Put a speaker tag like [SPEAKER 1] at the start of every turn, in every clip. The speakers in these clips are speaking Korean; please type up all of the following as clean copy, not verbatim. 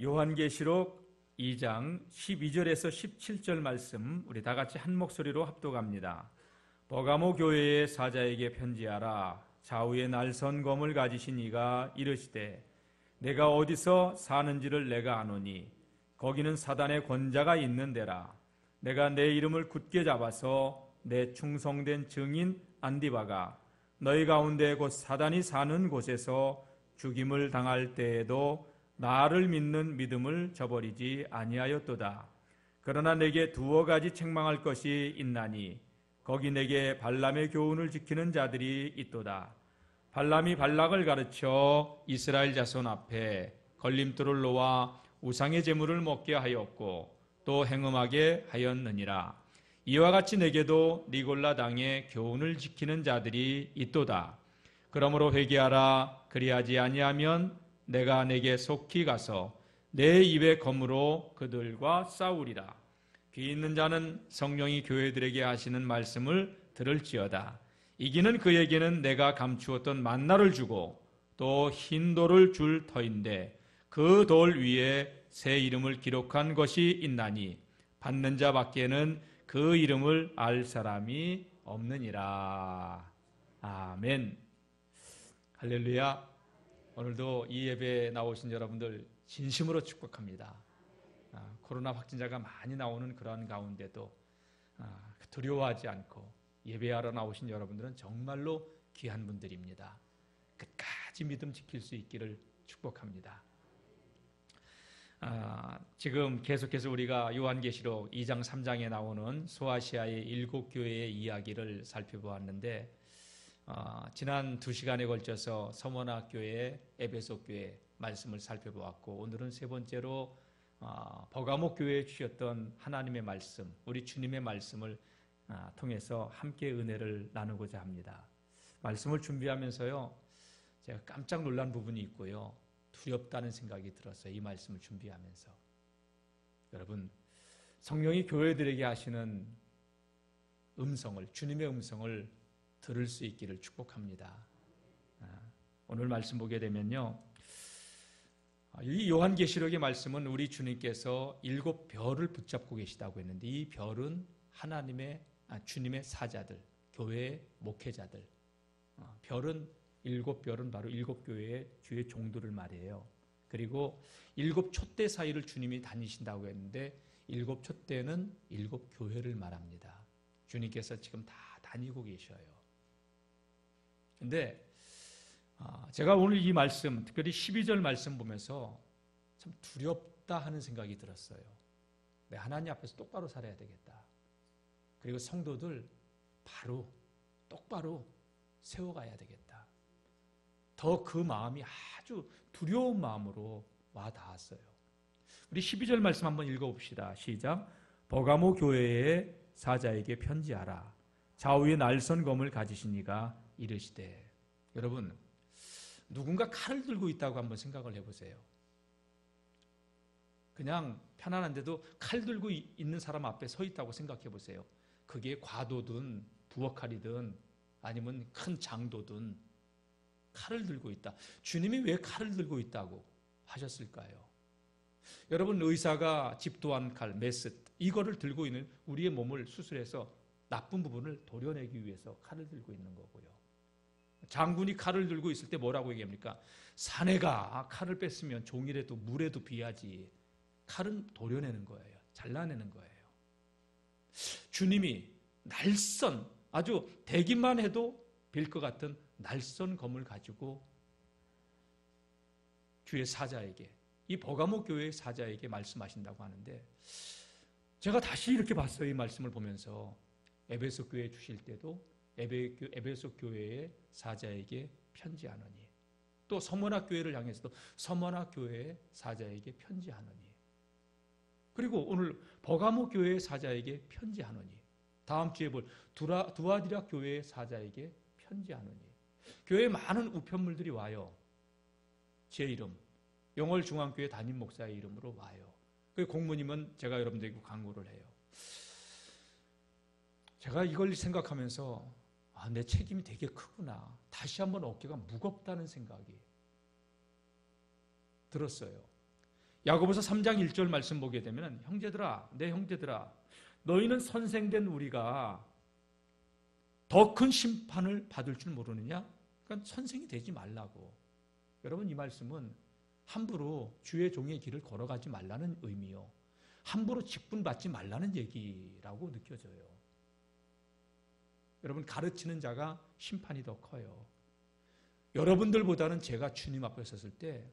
[SPEAKER 1] 요한계시록 2장 12절에서 17절 말씀 우리 다 같이 한 목소리로 합독합니다. 버가모 교회의 사자에게 편지하라. 좌우에 날선 검을 가지신 이가 이르시되 내가 어디서 사는지를 내가 아노니 거기는 사단의 권자가 있는 데라. 내가 내 이름을 굳게 잡아서 내 충성된 증인 안디바가 너희 가운데 곧 사단이 사는 곳에서 죽임을 당할 때에도 나를 믿는 믿음을 저버리지 아니하였도다. 그러나 내게 두어 가지 책망할 것이 있나니 거기 내게 발람의 교훈을 지키는 자들이 있도다. 발람이 발락을 가르쳐 이스라엘 자손 앞에 걸림돌을 놓아 우상의 제물을 먹게 하였고 또 행음하게 하였느니라. 이와 같이 내게도 니골라 당의 교훈을 지키는 자들이 있도다. 그러므로 회개하라. 그리하지 아니하면 내가 내게 속히 가서 내 입의 검으로 그들과 싸우리라. 귀 있는 자는 성령이 교회들에게 하시는 말씀을 들을지어다. 이기는 그에게는 내가 감추었던 만나를 주고 또 흰 돌을 줄 터인데 그 돌 위에 새 이름을 기록한 것이 있나니 받는 자 밖에는 그 이름을 알 사람이 없느니라. 아멘. 할렐루야. 오늘도 이 예배에 나오신 여러분들 진심으로 축복합니다. 코로나 확진자가 많이 나오는 그런 가운데도 두려워하지 않고 예배하러 나오신 여러분들은 정말로 귀한 분들입니다. 끝까지 믿음 지킬 수 있기를 축복합니다. 지금 계속해서 우리가 요한계시록 2장 3장에 나오는 소아시아의 7교회의 이야기를 살펴보았는데 지난 2시간에 걸쳐서 서머나 교회, 에베소 교회 말씀을 살펴보았고 오늘은 세 번째로 버가모 교회에 주셨던 하나님의 말씀, 우리 주님의 말씀을 통해서 함께 은혜를 나누고자 합니다. 말씀을 준비하면서요, 제가 깜짝 놀란 부분이 있고요, 두렵다는 생각이 들었어요. 이 말씀을 준비하면서. 여러분, 성령이 교회들에게 하시는 음성을, 주님의 음성을 들을 수 있기를 축복합니다. 오늘 말씀 보게 되면요, 이 요한계시록의 말씀은 우리 주님께서 7별을 붙잡고 계시다고 했는데 이 별은 주님의 사자들, 교회의 목회자들. 별은 7별은 바로 7교회의 주의 종들을 말해요. 그리고 7촛대 사이를 주님이 다니신다고 했는데 7촛대는 7교회를 말합니다. 주님께서 지금 다 다니고 계셔요. 근데 제가 오늘 이 말씀, 특별히 12절 말씀 보면서 참 두렵다 하는 생각이 들었어요. 하나님 앞에서 똑바로 살아야 되겠다. 그리고 성도들 바로 똑바로 세워가야 되겠다. 더 그 마음이 아주 두려운 마음으로 와 닿았어요. 우리 12절 말씀 한번 읽어봅시다. 시작. 버가모 교회의 사자에게 편지하라. 좌우에 날선 검을 가지신 이가 이르시되. 여러분, 누군가 칼을 들고 있다고 한번 생각을 해보세요. 그냥 편안한데도 칼 들고 있는 사람 앞에 서 있다고 생각해 보세요. 그게 과도든 부엌칼이든 아니면 큰 장도든 칼을 들고 있다. 주님이 왜 칼을 들고 있다고 하셨을까요? 여러분, 의사가 집도한 칼, 메스, 이거를 들고 있는 우리의 몸을 수술해서 나쁜 부분을 도려내기 위해서 칼을 들고 있는 거고요. 장군이 칼을 들고 있을 때 뭐라고 얘기합니까? 사내가 칼을 뺐으면 종이라도 물에도 비하지. 칼은 도려내는 거예요. 잘라내는 거예요. 주님이 날선, 아주 대기만 해도 빌 것 같은 날선 검을 가지고 주의 사자에게, 이 버가모 교회의 사자에게 말씀하신다고 하는데, 제가 다시 이렇게 봤어요. 이 말씀을 보면서 에베소 교회 주실 때도 에베소 교회의 사자에게 편지하노니, 또 서머나 교회를 향해서도 서머나 교회의 사자에게 편지하노니, 그리고 오늘 버가모 교회의 사자에게 편지하노니, 다음 주에 볼 두아디라 교회의 사자에게 편지하노니. 교회에 많은 우편물들이 와요. 제 이름, 영월중앙교회 담임 목사의 이름으로 와요. 그 공무님은 제가 여러분들에게 강구를 해요. 제가 이걸 생각하면서 내 책임이 되게 크구나. 다시 한번 어깨가 무겁다는 생각이 들었어요. 야고보서 3장 1절 말씀 보게 되면 형제들아, 내 형제들아, 너희는 선생된 우리가 더 큰 심판을 받을 줄 모르느냐? 그러니까 선생이 되지 말라고. 여러분, 이 말씀은 함부로 주의 종의 길을 걸어가지 말라는 의미요, 함부로 직분받지 말라는 얘기라고 느껴져요. 여러분, 가르치는 자가 심판이 더 커요. 여러분들보다는 제가 주님 앞에 섰을 때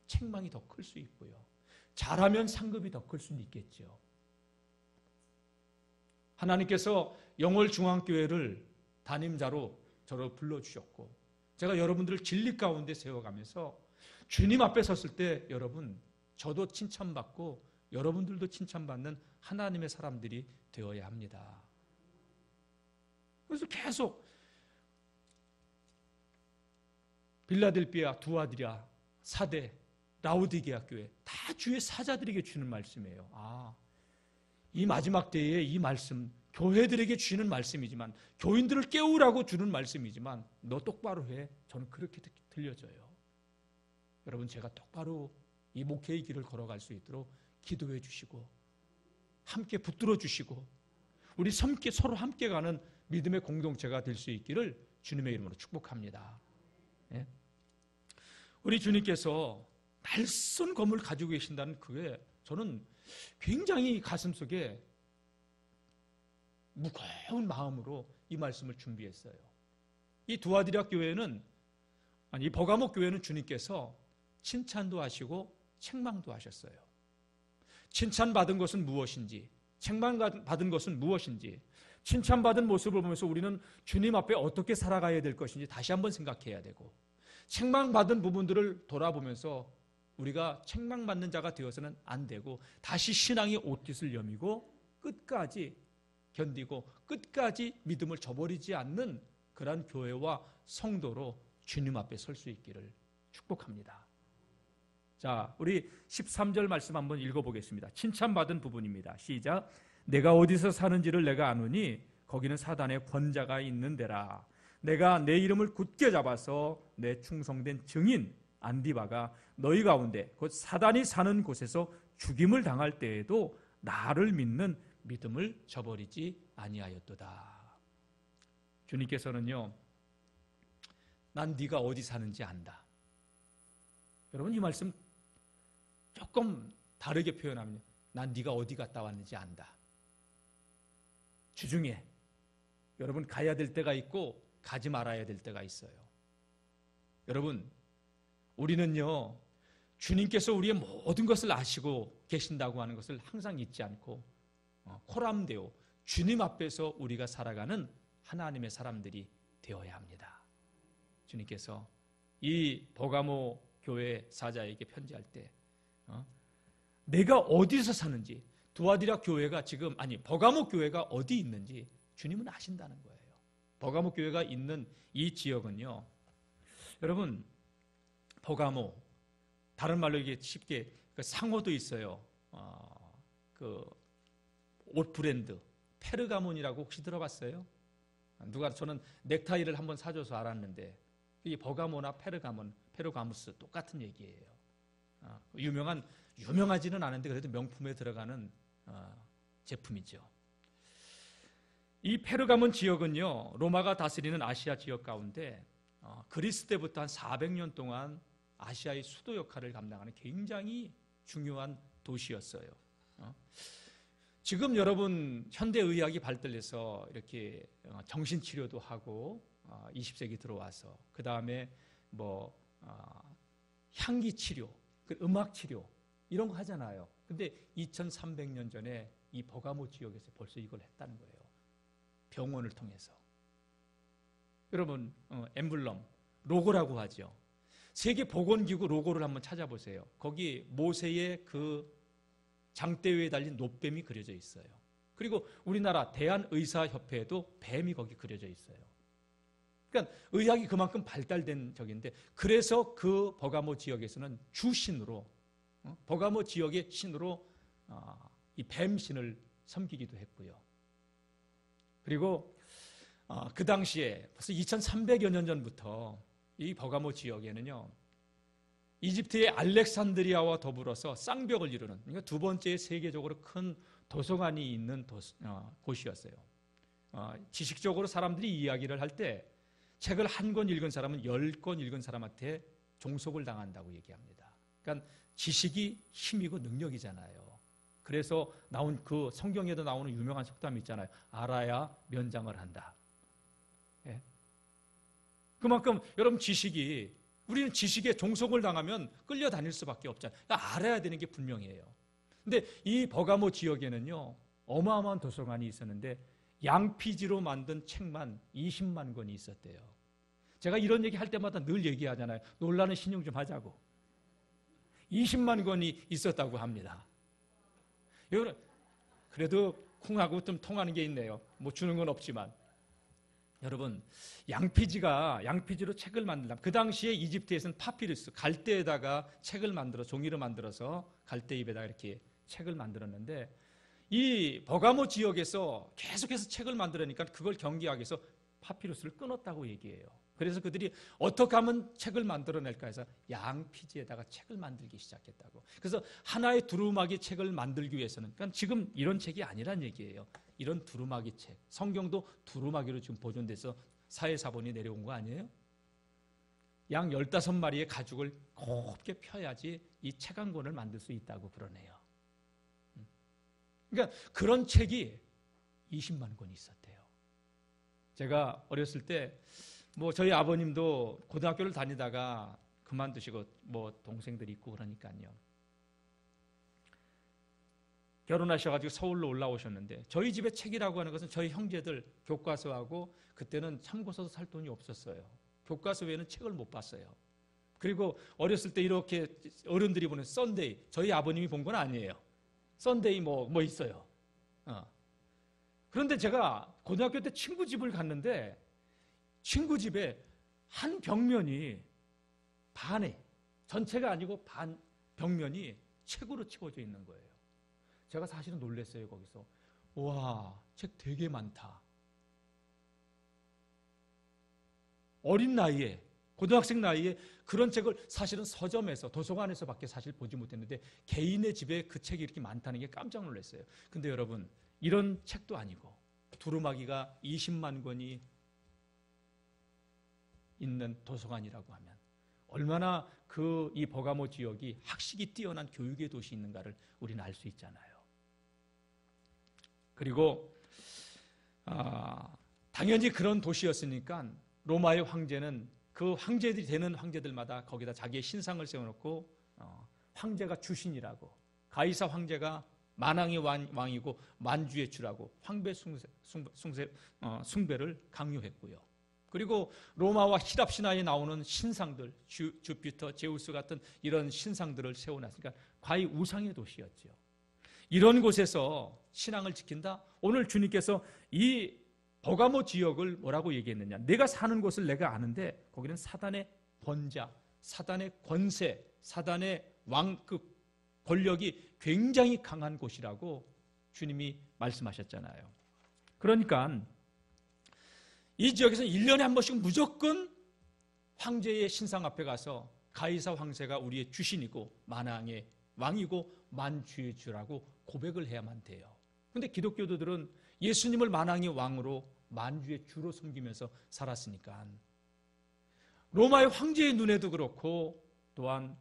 [SPEAKER 1] 책망이 더 클 수 있고요, 잘하면 상급이 더 클 수는 있겠죠. 하나님께서 영월중앙교회를 담임자로 저를 불러주셨고, 제가 여러분들을 진리 가운데 세워가면서 주님 앞에 섰을 때 여러분, 저도 칭찬받고 여러분들도 칭찬받는 하나님의 사람들이 되어야 합니다. 그래서 계속 빌라델비아, 두아디라, 사대, 라우디게아 교회 다 주의 사자들에게 주는 말씀이에요. 이 마지막 때에 이 말씀, 교회들에게 주시는 말씀이지만, 교인들을 깨우라고 주는 말씀이지만, 너 똑바로 해. 저는 그렇게 들려져요. 여러분, 제가 똑바로 이 목회의 길을 걸어갈 수 있도록 기도해 주시고 함께 붙들어 주시고 우리 서로 함께 가는 믿음의 공동체가 될 수 있기를 주님의 이름으로 축복합니다. 예? 우리 주님께서 날선 검을 가지고 계신다는 그게 저는 굉장히 가슴속에 무거운 마음으로 이 말씀을 준비했어요. 이 두아디라 교회는, 이 버가모 교회는 주님께서 칭찬도 하시고 책망도 하셨어요. 칭찬받은 것은 무엇인지, 책망받은 것은 무엇인지, 칭찬받은 모습을 보면서 우리는 주님 앞에 어떻게 살아가야 될 것인지 다시 한번 생각해야 되고, 책망받은 부분들을 돌아보면서 우리가 책망받는 자가 되어서는 안 되고 다시 신앙의 옷깃을 여미고 끝까지 견디고 끝까지 믿음을 저버리지 않는 그러한 교회와 성도로 주님 앞에 설 수 있기를 축복합니다. 자, 우리 13절 말씀 한번 읽어보겠습니다. 칭찬받은 부분입니다. 시작. 내가 어디서 사는지를 내가 아노니 거기는 사단의 권자가 있는 데라. 내가 내 이름을 굳게 잡아서 내 충성된 증인 안디바가 너희 가운데 곧 사단이 사는 곳에서 죽임을 당할 때에도 나를 믿는 믿음을 저버리지 아니하였도다. 주님께서는요, 난 네가 어디 사는지 안다. 여러분, 이 말씀 조금 다르게 표현하면 난 네가 어디 갔다 왔는지 안다. 주중에 여러분 가야 될 때가 있고 가지 말아야 될 때가 있어요. 여러분, 우리는요, 주님께서 우리의 모든 것을 아시고 계신다고 하는 것을 항상 잊지 않고 코람데오, 주님 앞에서 우리가 살아가는 하나님의 사람들이 되어야 합니다. 주님께서 이 버가모 교회 사자에게 편지할 때 내가 어디서 사는지, 두아디라 교회가 지금, 버가모 교회가 어디 있는지 주님은 아신다는 거예요. 버가모 교회가 있는 이 지역은요, 여러분, 버가모, 다른 말로 이게 쉽게 상호도 있어요. 옷 브랜드 페르가몬이라고 혹시 들어봤어요? 저는 넥타이를 한번 사줘서 알았는데 이게 버가모나 페르가무스 똑같은 얘기예요. 유명하지는 않은데 그래도 명품에 들어가는 제품이죠. 이 페르가몬 지역은요, 로마가 다스리는 아시아 지역 가운데 그리스 때부터 한 400년 동안 아시아의 수도 역할을 감당하는 굉장히 중요한 도시였어요. 지금 여러분 현대의학이 발달해서 이렇게 정신치료도 하고 20세기 들어와서 그 다음에 향기치료, 음악치료 이런 거 하잖아요. 근데 2300년 전에 이 버가모 지역에서 벌써 이걸 했다는 거예요. 병원을 통해서. 여러분, 엠블럼, 로고라고 하죠. 세계보건기구 로고를 한번 찾아보세요. 거기 모세의 그 장대 위에 달린 놋뱀이 그려져 있어요. 그리고 우리나라 대한의사협회에도 뱀이 거기 그려져 있어요. 그러니까 의학이 그만큼 발달된 적인데, 그래서 그 버가모 지역에서는 주신으로, 버가모 지역의 신으로 이 뱀신을 섬기기도 했고요. 그리고 그 당시에 벌써 2300여 년 전부터 이 버가모 지역에는요, 이집트의 알렉산드리아와 더불어서 쌍벽을 이루는, 그러니까 두 번째 세계적으로 큰 도서관이 있는 곳이었어요. 지식적으로 사람들이 이야기를 할 때 책을 한 권 읽은 사람은 10권 읽은 사람한테 종속을 당한다고 얘기합니다. 그러니까 지식이 힘이고 능력이잖아요. 그래서 나온 그 성경에도 나오는 유명한 속담이 있잖아요. 알아야 면장을 한다. 예? 그만큼 여러분 우리는 지식에 종속을 당하면 끌려다닐 수밖에 없잖아요. 그러니까 알아야 되는 게 분명해요. 근데 이 버가모 지역에는요, 어마어마한 도서관이 있었는데 양피지로 만든 책만 20만 권이 있었대요. 제가 이런 얘기 할 때마다 늘 얘기하잖아요. 놀라는 신용 좀 하자고. 20만 권이 있었다고 합니다. 여러분, 그래도 쿵하고 좀 통하는 게 있네요. 뭐 주는 건 없지만. 여러분, 양피지로 책을 만들려면, 그 당시에 이집트에서는 파피루스, 갈대에다가 책을 종이를 만들어서 갈대잎에다가 이렇게 책을 만들었는데, 이 버가모 지역에서 계속해서 책을 만들으니까 그걸 경계하기 위해서 파피루스를 끊었다고 얘기해요. 그래서 그들이 어떻게 하면 책을 만들어낼까 해서 양피지에다가 책을 만들기 시작했다고. 그래서 하나의 두루마기 책을 만들기 위해서는, 그러니까 지금 이런 책이 아니란 얘기예요. 이런 두루마기 책, 성경도 두루마기로 지금 보존돼서 사회사본이 내려온 거 아니에요? 양 15마리의 가죽을 곱게 펴야지 이 책 한 권을 만들 수 있다고 그러네요. 그러니까 그런 책이 20만 권이 있었대요. 제가 어렸을 때 저희 아버님도 고등학교를 다니다가 그만두시고 동생들이 있고 그러니까요. 결혼하셔가지고 서울로 올라오셨는데, 저희 집에 책이라고 하는 것은 저희 형제들 교과서하고, 그때는 참고서도 살 돈이 없었어요. 교과서 외에는 책을 못 봤어요. 그리고 어렸을 때 이렇게 어른들이 보는 썬데이, 저희 아버님이 본 건 아니에요. 썬데이 뭐 있어요. 그런데 제가 고등학교 때 친구 집을 갔는데, 친구 집에 한 벽면이 반에, 전체가 아니고 반 벽면이 책으로 채워져 있는 거예요. 제가 사실은 놀랐어요. 거기서 와, 책 되게 많다. 어린 나이에, 고등학생 나이에 그런 책을 사실은 서점에서, 도서관에서밖에 사실 보지 못했는데 개인의 집에 그 책이 이렇게 많다는 게 깜짝 놀랐어요. 근데 여러분, 이런 책도 아니고 두루마기가 20만 권이 있는 도서관이라고 하면 얼마나 이 버가모 지역이 학식이 뛰어난 교육의 도시 있는가를 우리는 알 수 있잖아요. 그리고 당연히 그런 도시였으니까 로마의 황제는 그 황제들이 되는 황제들마다 거기다 자기의 신상을 세워놓고 황제가 주신이라고, 가이사 황제가 만왕의 왕이고 만주의 주라고 황배 숭배를 강요했고요. 그리고 로마와 히랍 신화에 나오는 신상들, 주피터, 제우스 같은 이런 신상들을 세워놨으니까 과히 우상의 도시였죠. 이런 곳에서 신앙을 지킨다? 오늘 주님께서 이 버가모 지역을 뭐라고 얘기했느냐? 내가 사는 곳을 내가 아는데 거기는 사단의 권자, 사단의 권세, 사단의 왕급 권력이 굉장히 강한 곳이라고 주님이 말씀하셨잖아요. 그러니까 이 지역에서 1년에 한 번씩 무조건 황제의 신상 앞에 가서 가이사 황제가 우리의 주신이고 만왕의 왕이고 만주의 주라고 고백을 해야만 돼요. 그런데 기독교도들은 예수님을 만왕의 왕으로 만주의 주로 섬기면서 살았으니까 로마의 황제의 눈에도 그렇고 또한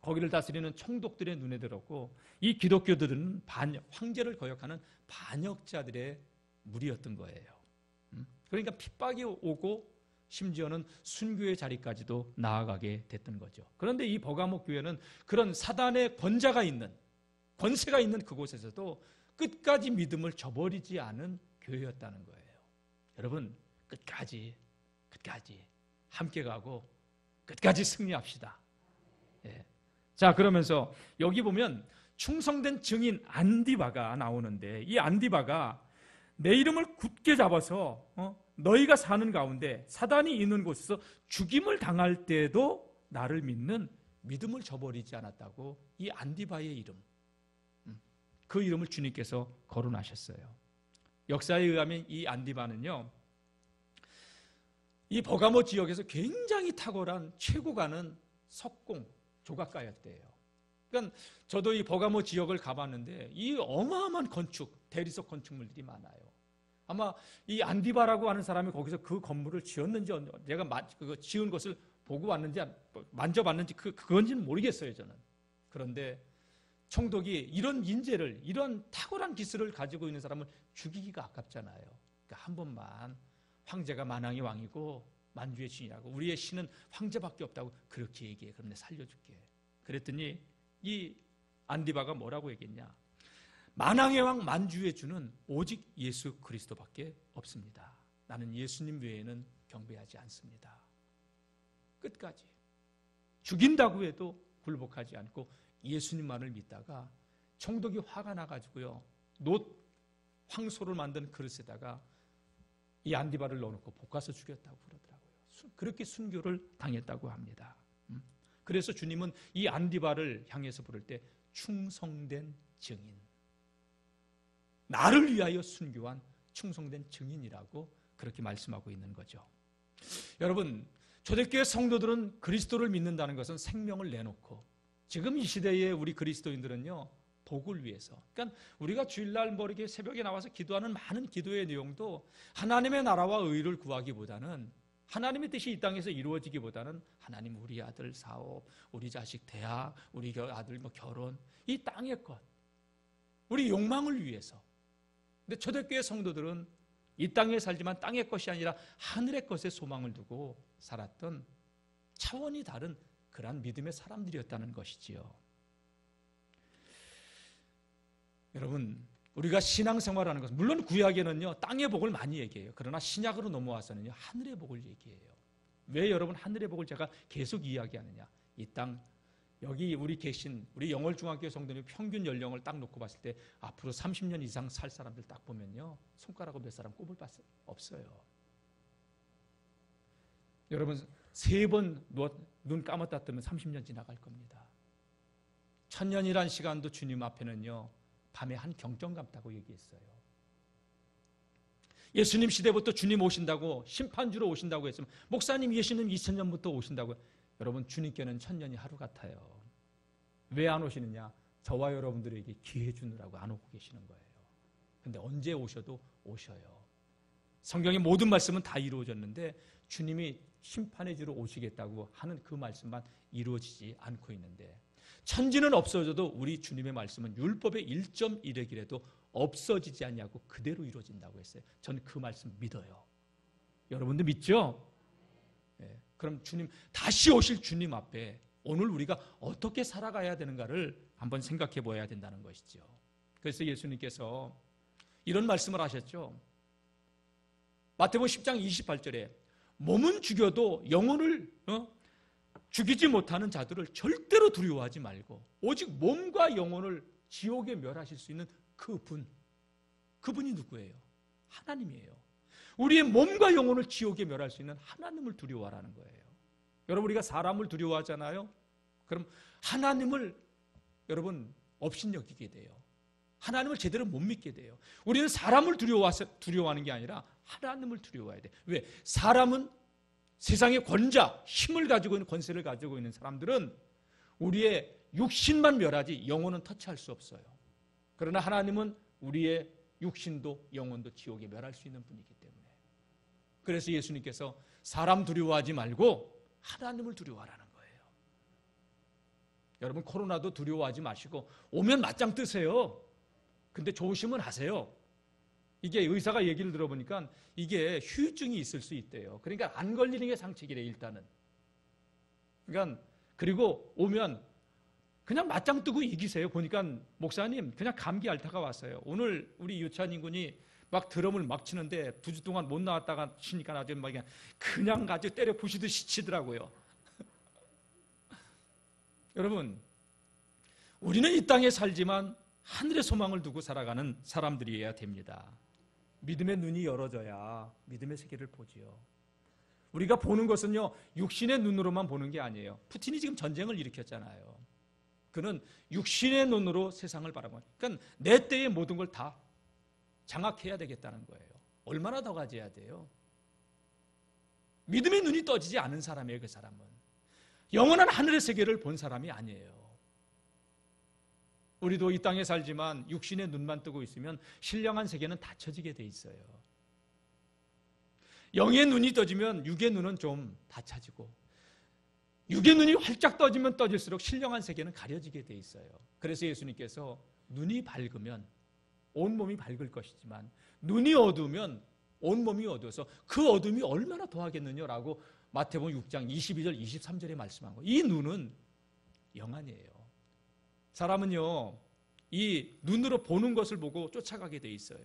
[SPEAKER 1] 거기를 다스리는 총독들의 눈에도 그렇고 이 기독교들은 황제를 거역하는 반역자들의 무리였던 거예요. 그러니까 핍박이 오고 심지어는 순교의 자리까지도 나아가게 됐던 거죠. 그런데 이 버가모 교회는 그런 사단의 권세가 있는 그곳에서도 끝까지 믿음을 저버리지 않은 교회였다는 거예요. 여러분, 끝까지 함께 가고 끝까지 승리합시다. 예. 자, 그러면서 여기 보면 충성된 증인 안디바가 나오는데, 이 안디바가 내 이름을 굳게 잡아서 너희가 사는 가운데 사단이 있는 곳에서 죽임을 당할 때도 나를 믿는 믿음을 저버리지 않았다고, 이 안디바의 이름, 그 이름을 주님께서 거론하셨어요. 역사에 의하면 이 안디바는요, 이 버가모 지역에서 굉장히 탁월한 최고 가는 석공, 조각가였대요. 그러니까 저도 이 버가모 지역을 가봤는데 이 어마어마한 건축, 대리석 건축물들이 많아요. 아마 이 안디바라고 하는 사람이 거기서 그 건물을 지었는지, 내가 그거 지은 것을 보고 왔는지 만져봤는지 그건지는 모르겠어요, 저는. 그런데 총독이 이런 인재를, 이런 탁월한 기술을 가지고 있는 사람을 죽이기가 아깝잖아요. 그러니까 한 번만 황제가 만왕의 왕이고 만주의 신이라고, 우리의 신은 황제밖에 없다고 그렇게 얘기해. 그럼 내가 살려줄게. 그랬더니 이 안디바가 뭐라고 얘기했냐? 만왕의 왕 만주의 주는 오직 예수 그리스도밖에 없습니다. 나는 예수님 외에는 경배하지 않습니다. 끝까지 죽인다고 해도 굴복하지 않고 예수님만을 믿다가 총독이 화가 나가지고요, 놋 황소를 만든 그릇에다가 이 안디바를 넣어놓고 볶아서 죽였다고 그러더라고요. 그렇게 순교를 당했다고 합니다. 그래서 주님은 이 안디바를 향해서 부를 때 충성된 증인, 나를 위하여 순교한 충성된 증인이라고 그렇게 말씀하고 있는 거죠. 여러분, 초대교회 성도들은 그리스도를 믿는다는 것은 생명을 내놓고, 지금 이 시대에 우리 그리스도인들은요, 복을 위해서, 그러니까 우리가 주일날 이렇게 새벽에 나와서 기도하는 많은 기도의 내용도 하나님의 나라와 의를 구하기보다는, 하나님의 뜻이 이 땅에서 이루어지기보다는 하나님, 우리 아들 사업, 우리 자식 대학, 우리 아들 결혼, 이 땅의 것, 우리 욕망을 위해서. 근데 초대교회 성도들은 이 땅에 살지만 땅의 것이 아니라 하늘의 것에 소망을 두고 살았던 차원이 다른 그러한 믿음의 사람들이었다는 것이지요. 여러분, 우리가 신앙생활하는 것은, 물론 구약에는요 땅의 복을 많이 얘기해요. 그러나 신약으로 넘어와서는요 하늘의 복을 얘기해요. 왜 여러분 하늘의 복을 제가 계속 이야기하느냐? 이 땅, 여기 우리 계신 우리 영월중학교 성도님 평균 연령을 딱 놓고 봤을 때 앞으로 30년 이상 살 사람들 딱 보면요, 손가락으로 몇 사람 꼽을 바 없어요. 여러분, 3번 눈 감았다 뜨면 30년 지나갈 겁니다. 1000년이란 시간도 주님 앞에는요 밤에 한 경점 같다고 얘기했어요. 예수님 시대부터 주님 오신다고, 심판주로 오신다고 했으면, 목사님 예수님 2000년부터 오신다고, 여러분 주님께는 1000년이 하루 같아요. 왜 안 오시느냐? 저와 여러분들에게 기회 주느라고 안 오고 계시는 거예요. 근데 언제 오셔도 오셔요. 성경의 모든 말씀은 다 이루어졌는데 주님이 심판의 주로 오시겠다고 하는 그 말씀만 이루어지지 않고 있는데, 천지는 없어져도 우리 주님의 말씀은 율법의 1.1획이라도 없어지지 않냐고 그대로 이루어진다고 했어요. 저는 그 말씀 믿어요. 여러분도 믿죠? 네. 그럼 주님, 다시 오실 주님 앞에 오늘 우리가 어떻게 살아가야 되는가를 한번 생각해 보아야 된다는 것이죠. 그래서 예수님께서 이런 말씀을 하셨죠. 마태복음 10장 28절에 몸은 죽여도 영혼을 죽이지 못하는 자들을 절대로 두려워하지 말고 오직 몸과 영혼을 지옥에 멸하실 수 있는 그분이 누구예요? 하나님이에요. 우리의 몸과 영혼을 지옥에 멸할 수 있는 하나님을 두려워하라는 거예요. 여러분, 우리가 사람을 두려워하잖아요. 그럼 하나님을 여러분 업신여기게 돼요. 하나님을 제대로 못 믿게 돼요. 우리는 사람을 두려워하는 게 아니라 하나님을 두려워해야 돼. 왜? 사람은 세상의 권자, 힘을 가지고 있는, 권세를 가지고 있는 사람들은 우리의 육신만 멸하지 영혼은 터치할 수 없어요. 그러나 하나님은 우리의 육신도 영혼도 지옥에 멸할 수 있는 분이기 때문에, 그래서 예수님께서 사람 두려워하지 말고 하나님을 두려워하라는 거예요. 여러분, 코로나도 두려워하지 마시고 오면 맞짱 뜨세요. 근데 조심은 하세요. 이게 의사가 얘기를 들어보니까 이게 후유증이 있을 수 있대요. 그러니까 안 걸리는 게 상책이래, 일단은. 그러니까 그리고 오면 그냥 맞짱 뜨고 이기세요. 보니까 목사님 그냥 감기 앓다가 왔어요. 오늘 우리 유찬인 군이 막 드럼을 막 치는데 2주 동안 못 나왔다가 치니까 아주 막 그냥 아주 때려 부시듯이 치더라고요. 여러분, 우리는 이 땅에 살지만 하늘의 소망을 두고 살아가는 사람들이어야 됩니다. 믿음의 눈이 열어져야 믿음의 세계를 보지요. 우리가 보는 것은요, 육신의 눈으로만 보는 게 아니에요. 푸틴이 지금 전쟁을 일으켰잖아요. 그는 육신의 눈으로 세상을 바라보는, 그러니까 내 때의 모든 걸 다 장악해야 되겠다는 거예요. 얼마나 더 가져야 돼요? 믿음의 눈이 떠지지 않은 사람이에요, 그 사람은. 영원한 하늘의 세계를 본 사람이 아니에요. 우리도 이 땅에 살지만 육신의 눈만 뜨고 있으면 신령한 세계는 닫혀지게 돼 있어요. 영의 눈이 떠지면 육의 눈은 좀 닫혀지고, 육의 눈이 활짝 떠지면 떠질수록 신령한 세계는 가려지게 돼 있어요. 그래서 예수님께서 눈이 밝으면 온몸이 밝을 것이지만 눈이 어두우면 온몸이 어두워서 그 어둠이 얼마나 더하겠느냐라고 마태복음 6장 22절 23절에 말씀한 거예요. 이 눈은 영안이에요. 사람은요, 이 눈으로 보는 것을 보고 쫓아가게 돼 있어요.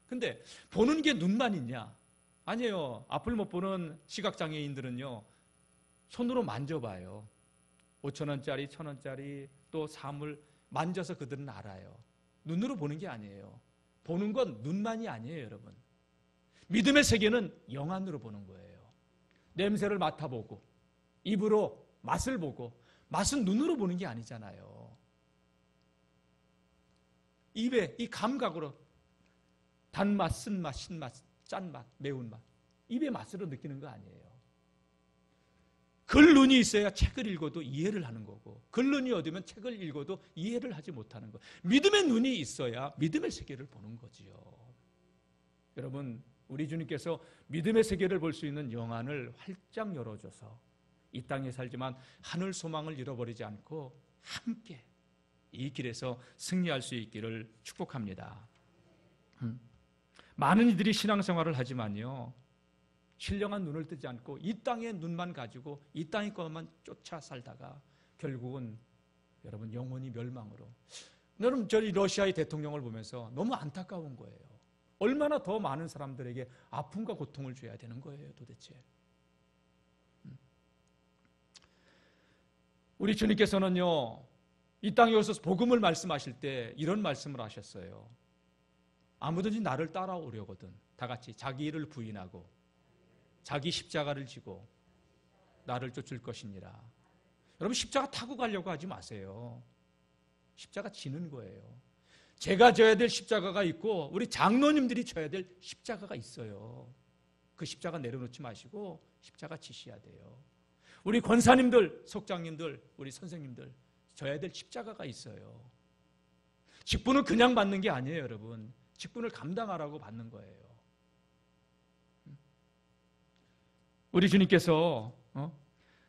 [SPEAKER 1] 근데 보는 게 눈만 있냐? 아니에요. 앞을 못 보는 시각장애인들은요, 손으로 만져봐요. 5,000원짜리, 1,000원짜리, 또 사물 만져서 그들은 알아요. 눈으로 보는 게 아니에요. 보는 건 눈만이 아니에요, 여러분. 믿음의 세계는 영안으로 보는 거예요. 냄새를 맡아보고, 입으로 맛을 보고, 맛은 눈으로 보는 게 아니잖아요. 입에 이 감각으로 단맛, 쓴맛, 신맛, 짠맛, 매운맛, 입의 맛으로 느끼는 거 아니에요. 글눈이 있어야 책을 읽어도 이해를 하는 거고, 글눈이 어두면 책을 읽어도 이해를 하지 못하는 거. 믿음의 눈이 있어야 믿음의 세계를 보는 거지요. 여러분, 우리 주님께서 믿음의 세계를 볼 수 있는 영안을 활짝 열어줘서 이 땅에 살지만 하늘 소망을 잃어버리지 않고 함께 이 길에서 승리할 수 있기를 축복합니다. 많은 이들이 신앙생활을 하지만요, 신령한 눈을 뜨지 않고 이 땅의 눈만 가지고 이 땅의 것만 쫓아 살다가 결국은 여러분 영혼이 멸망으로. 여러분, 저희 러시아의 대통령을 보면서 너무 안타까운 거예요. 얼마나 더 많은 사람들에게 아픔과 고통을 줘야 되는 거예요, 도대체. 우리 주님께서는요, 이 땅에 오셔서 복음을 말씀하실 때 이런 말씀을 하셨어요. 아무든지 나를 따라오려거든 다 같이 자기 일을 부인하고 자기 십자가를 지고 나를 쫓을 것이니라. 여러분, 십자가 타고 가려고 하지 마세요. 십자가 지는 거예요. 제가 져야 될 십자가가 있고 우리 장로님들이 져야 될 십자가가 있어요. 그 십자가 내려놓지 마시고 십자가 지셔야 돼요. 우리 권사님들, 속장님들, 우리 선생님들 져야 될 십자가가 있어요. 직분은 그냥 받는 게 아니에요, 여러분. 직분을 감당하라고 받는 거예요. 우리 주님께서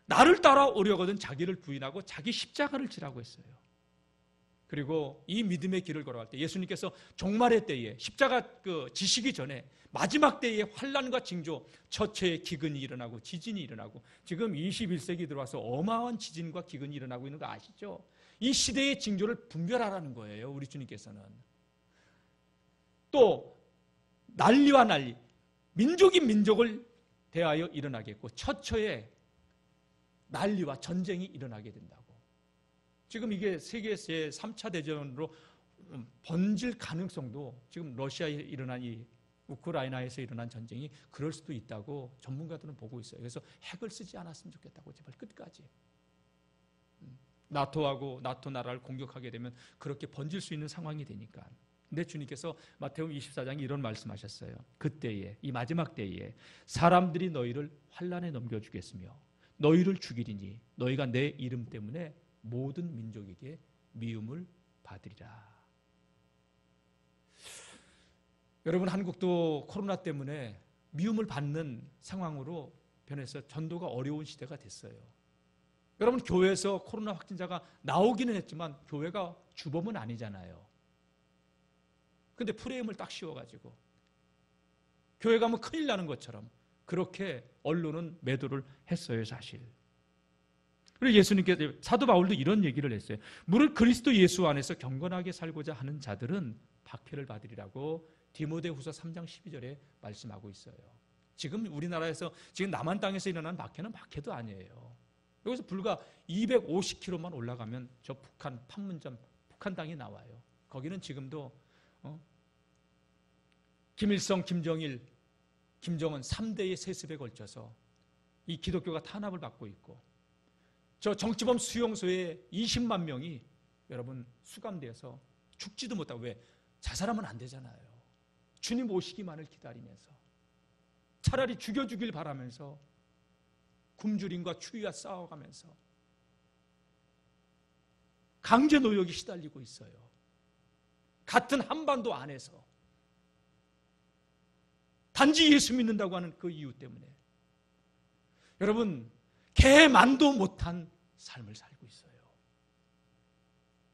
[SPEAKER 1] 나를 따라오려거든 자기를 부인하고 자기 십자가를 지라고 했어요. 그리고 이 믿음의 길을 걸어갈 때 예수님께서 종말의 때에 십자가 지시기 전에 마지막 때에 환난과 징조, 처처의 기근이 일어나고 지진이 일어나고, 지금 21세기 들어와서 어마어마한 지진과 기근이 일어나고 있는 거 아시죠? 이 시대의 징조를 분별하라는 거예요, 우리 주님께서는. 또 난리와 난리, 민족이 민족을 대하여 일어나겠고 처처의 난리와 전쟁이 일어나게 된다고. 지금 이게 세계 제3차 대전으로 번질 가능성도, 지금 러시아에 일어난 이 우크라이나에서 일어난 전쟁이 그럴 수도 있다고 전문가들은 보고 있어요. 그래서 핵을 쓰지 않았으면 좋겠다고, 제발 끝까지. 나토하고 나토 나라를 공격하게 되면 그렇게 번질 수 있는 상황이 되니까. 근데 주님께서 마태복음 24장에 이런 말씀하셨어요. 그때에, 이 마지막 때에 사람들이 너희를 환난에 넘겨주겠으며 너희를 죽이리니 너희가 내 이름 때문에 모든 민족에게 미움을 받으리라. 여러분, 한국도 코로나 때문에 미움을 받는 상황으로 변해서 전도가 어려운 시대가 됐어요. 여러분, 교회에서 코로나 확진자가 나오기는 했지만 교회가 주범은 아니잖아요. 근데 프레임을 딱 씌워가지고 교회 가면 큰일 나는 것처럼 그렇게 언론은 매도를 했어요, 사실. 그리고 예수님께서, 사도 바울도 이런 얘기를 했어요. 무릇 그리스도 예수 안에서 경건하게 살고자 하는 자들은 박해를 받으리라고 디모데후서 3장 12절에 말씀하고 있어요. 지금 우리나라에서, 지금 남한 땅에서 일어난 박해는 박해도 아니에요. 여기서 불과 250km만 올라가면 저 북한 판문점 북한 땅이 나와요. 거기는 지금도 김일성, 김정일, 김정은 3대의 세습에 걸쳐서 이 기독교가 탄압을 받고 있고, 저 정치범 수용소에 20만 명이 여러분 수감돼서 죽지도 못하고, 왜? 자살하면 안 되잖아요. 주님 오시기만을 기다리면서 차라리 죽여주길 바라면서 굶주림과 추위와 싸워가면서
[SPEAKER 2] 강제 노역이 시달리고 있어요. 같은 한반도 안에서. 단지 예수 믿는다고 하는 그 이유 때문에. 여러분, 개만도 못한 삶을 살고 있어요.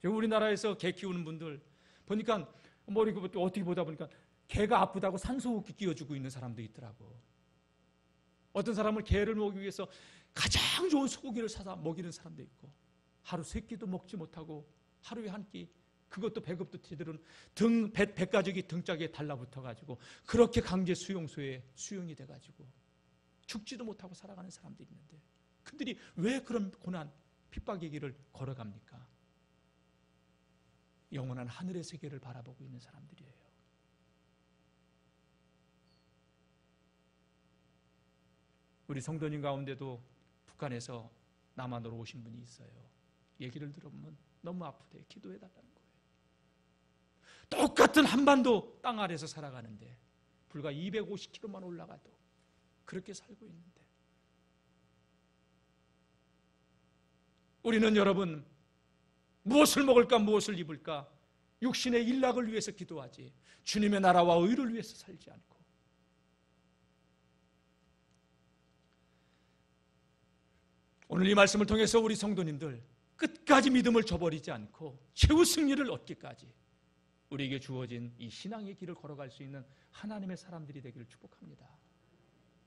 [SPEAKER 2] 우리나라에서 개 키우는 분들 보니까 어떻게 보다 보니까 개가 아프다고 산소호흡기 끼워주고 있는 사람도 있더라고. 어떤 사람은 개를 먹기 위해서 가장 좋은 소고기를 사다 먹이는 사람도 있고, 하루 3끼도 먹지 못하고 하루에 한 끼, 그것도 배급도 제대로 배가죽이 등짝에 달라붙어가지고 그렇게 강제 수용소에 수용이 돼가지고 죽지도 못하고 살아가는 사람도 있는데, 그들이 왜 그런 고난, 핍박의 길을 걸어갑니까? 영원한 하늘의 세계를 바라보고 있는 사람들이에요. 우리 성도님 가운데도 북한에서 남한으로 오신 분이 있어요. 얘기를 들어보면 너무 아프대. 기도해달라는 거예요. 똑같은 한반도 땅 아래서 살아가는데 불과 250km만 올라가도 그렇게 살고 있는데, 우리는 여러분 무엇을 먹을까 무엇을 입을까 육신의 일락을 위해서 기도하지 주님의 나라와 의를 위해서 살지 않고, 오늘 이 말씀을 통해서 우리 성도님들 끝까지 믿음을 저버리지 않고 최후 승리를 얻기까지 우리에게 주어진 이 신앙의 길을 걸어갈 수 있는 하나님의 사람들이 되기를 축복합니다.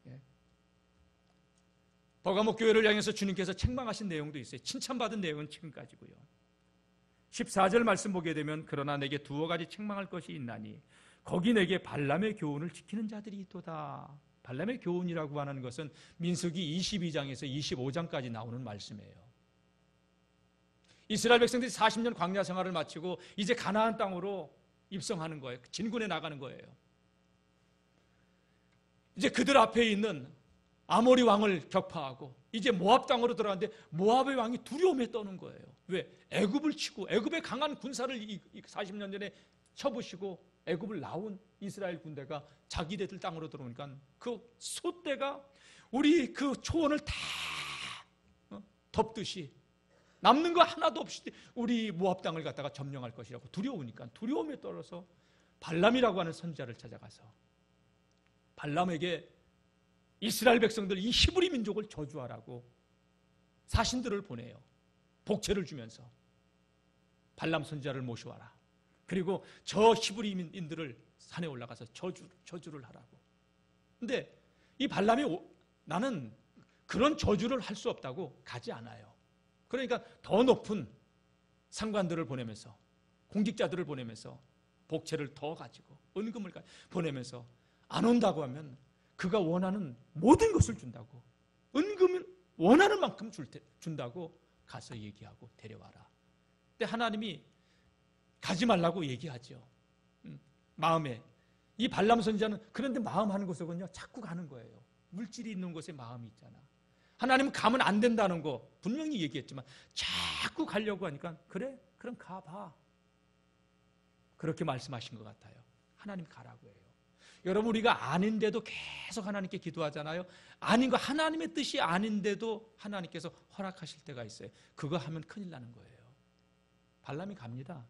[SPEAKER 2] 예. 버가목 교회를 향해서 주님께서 책망하신 내용도 있어요. 칭찬받은 내용은 지금까지고요. 14절 말씀 보게 되면 그러나 내게 두어 가지 책망할 것이 있나니 거기 내게 발람의 교훈을 지키는 자들이 있도다. 발람의 교훈이라고 하는 것은 민수기 22장에서 25장까지 나오는 말씀이에요. 이스라엘 백성들이 40년 광야 생활을 마치고 이제 가나안 땅으로 입성하는 거예요. 진군에 나가는 거예요. 이제 그들 앞에 있는 아모리 왕을 격파하고 이제 모압 땅으로 들어가는데 모압의 왕이 두려움에 떠는 거예요. 왜? 애굽을 치고 애굽의 강한 군사를 40년 전에 쳐부시고 애굽을 나온 이스라엘 군대가 자기네들 땅으로 들어오니까 그 소떼가 우리 그 초원을 다 덮듯이 남는 거 하나도 없이 우리 모압 땅을 갖다가 점령할 것이라고 두려우니까 두려움에 떨어서 발람이라고 하는 선지자를 찾아가서 발람에게 이스라엘 백성들 이 히브리 민족을 저주하라고 사신들을 보내요. 복채를 주면서 발람 선지자를 모셔와라. 그리고 저 히브리인들을 산에 올라가서 저주를 하라고. 근데 이 발람이 나는 그런 저주를 할 수 없다고 가지 않아요. 그러니까 더 높은 상관들을 보내면서 공직자들을 보내면서 복채를 더 가지고 은금을 보내면서 안 온다고 하면 그가 원하는 모든 것을 준다고, 은금을 원하는 만큼 준다고 가서 얘기하고 데려와라. 근데 하나님이 가지 말라고 얘기하죠. 마음에. 이 발람 선지자는 그런데 마음 하는 곳은요 자꾸 가는 거예요. 물질이 있는 곳에 마음이 있잖아. 하나님은 가면 안 된다는 거 분명히 얘기했지만 자꾸 가려고 하니까 그래? 그럼 가봐. 그렇게 말씀하신 것 같아요. 하나님 가라고 해요. 여러분, 우리가 아닌데도 계속 하나님께 기도하잖아요. 아닌 거, 하나님의 뜻이 아닌데도 하나님께서 허락하실 때가 있어요. 그거 하면 큰일 나는 거예요. 발람이 갑니다.